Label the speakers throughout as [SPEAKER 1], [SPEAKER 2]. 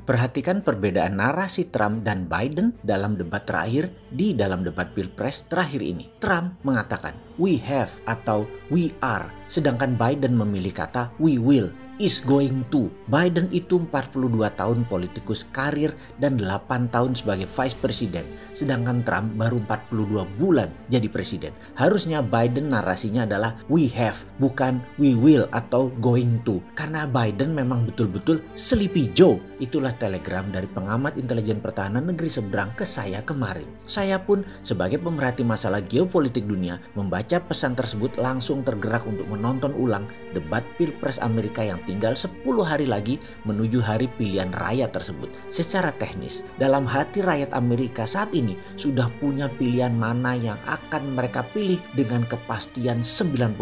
[SPEAKER 1] Perhatikan perbedaan narasi Trump dan Biden dalam debat terakhir di dalam debat Pilpres terakhir ini. Trump mengatakan we have atau we are, sedangkan Biden memilih kata we will, is going to. Biden itu 42 tahun politikus karir dan 8 tahun sebagai vice president, sedangkan Trump baru 42 bulan jadi presiden. Harusnya Biden narasinya adalah we have, bukan we will atau going to. Karena Biden memang betul-betul Sleepy Joe. Itulah telegram dari pengamat intelijen pertahanan negeri seberang ke saya kemarin. Saya pun sebagai pemerhati masalah geopolitik dunia membaca pesan tersebut langsung tergerak untuk menonton ulang debat Pilpres Amerika yang tinggal 10 hari lagi menuju hari pilihan raya tersebut. Secara teknis, dalam hati rakyat Amerika saat ini sudah punya pilihan mana yang akan mereka pilih dengan kepastian 90%.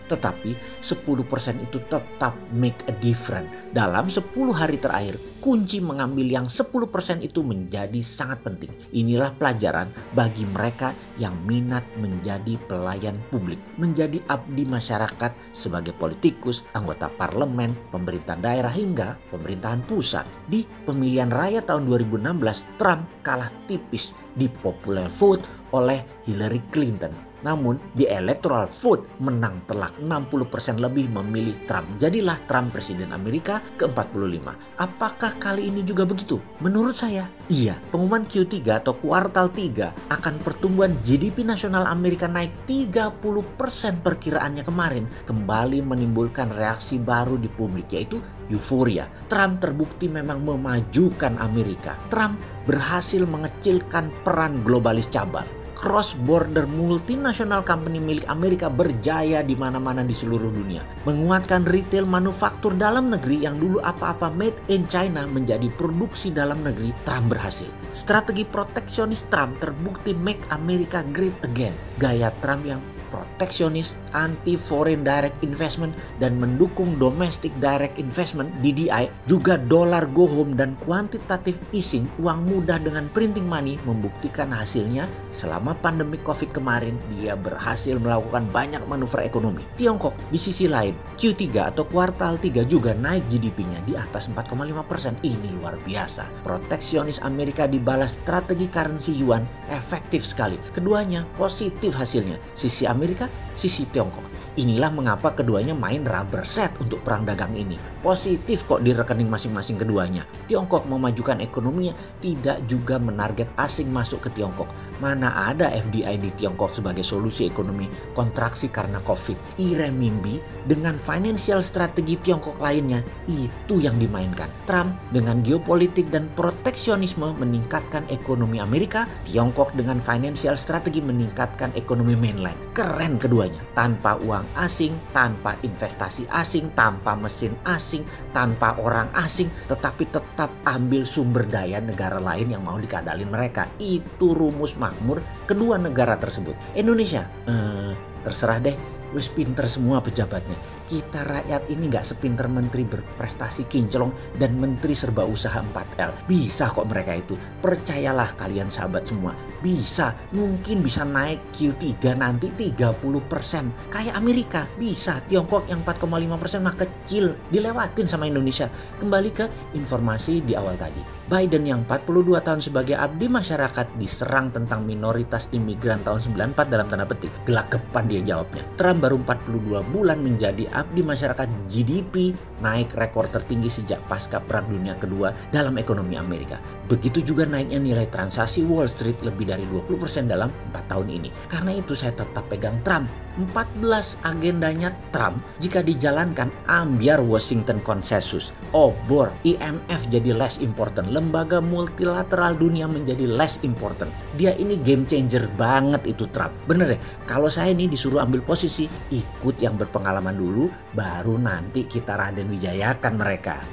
[SPEAKER 1] Tetapi 10% itu tetap make a difference. Dalam 10 hari terakhir, kunci mengambil yang 10% itu menjadi sangat penting. Inilah pelajaran bagi mereka yang minat menjadi pelayan publik, menjadi abdi masyarakat sebagai politikus, anggota parlemen, pemerintah daerah hingga pemerintahan pusat. Di pemilihan raya tahun 2016, Trump kalah tipis di popular vote oleh Hillary Clinton. Namun di electoral vote menang telak 60% lebih memilih Trump. Jadilah Trump presiden Amerika ke-45. Apakah kali ini juga begitu? Menurut saya, iya. Pengumuman Q3 atau kuartal 3 akan pertumbuhan GDP nasional Amerika naik 30% perkiraannya kemarin kembali menimbulkan reaksi baru di publik, yaitu euforia. Trump terbukti memang memajukan Amerika. Trump berhasil mengecilkan peran globalis cabal. Cross-border multinasional company milik Amerika berjaya di mana-mana di seluruh dunia. Menguatkan retail manufaktur dalam negeri yang dulu apa-apa made in China menjadi produksi dalam negeri, Trump berhasil. Strategi proteksionis Trump terbukti make America great again. Gaya Trump yang proteksionis, anti foreign direct investment, dan mendukung domestic direct investment (DDI), juga dollar go home dan quantitative easing, uang mudah dengan printing money, membuktikan hasilnya. Selama pandemi COVID kemarin, dia berhasil melakukan banyak manuver ekonomi. Tiongkok di sisi lain, Q3 atau kuartal 3 juga naik GDP-nya di atas 4,5%. Ini luar biasa. Proteksionis Amerika dibalas strategi currency yuan, efektif sekali. Keduanya positif hasilnya. Sisi Amerika, sisi Tiongkok. Inilah mengapa keduanya main rubber set untuk perang dagang ini. Positif kok di rekening masing-masing keduanya. Tiongkok memajukan ekonominya, tidak juga menarget asing masuk ke Tiongkok. Mana ada FDI di Tiongkok sebagai solusi ekonomi kontraksi karena COVID. Renminbi dengan financial strategi Tiongkok lainnya, itu yang dimainkan. Trump dengan geopolitik dan proteksionisme meningkatkan ekonomi Amerika. Tiongkok dengan financial strategi meningkatkan ekonomi mainland. Keren keduanya. Tanpa uang asing, tanpa investasi asing, tanpa mesin asing, tanpa orang asing, tetapi tetap ambil sumber daya negara lain yang mau dikadalin mereka. Itu rumus makmur kedua negara tersebut. Indonesia, terserah deh. Wes pinter semua pejabatnya. Kita rakyat ini gak sepinter menteri berprestasi kinclong dan menteri serba usaha 4L. Bisa kok mereka itu. Percayalah kalian sahabat semua. Bisa. Mungkin bisa naik Q3 nanti 30%. Kayak Amerika. Bisa. Tiongkok yang 4,5% mah kecil. Dilewatin sama Indonesia. Kembali ke informasi di awal tadi. Biden yang 42 tahun sebagai abdi masyarakat diserang tentang minoritas imigran tahun 94 dalam tanda petik. Gelagapan dia jawabnya. Trump baru 42 bulan menjadi abdi masyarakat. GDP naik rekor tertinggi sejak pasca Perang Dunia Kedua dalam ekonomi Amerika. Begitu juga naiknya nilai transaksi Wall Street lebih dari 20% dalam 4 tahun ini. Karena itu saya tetap pegang Trump. 14 agendanya Trump jika dijalankan ambiar Washington Consensus. Obor, IMF jadi less important. Lembaga multilateral dunia menjadi less important. Dia ini game changer banget itu Trump. Bener ya, kalau saya ini disuruh ambil posisi, ikut yang berpengalaman dulu, baru nanti kita Raden Wijayakan mereka.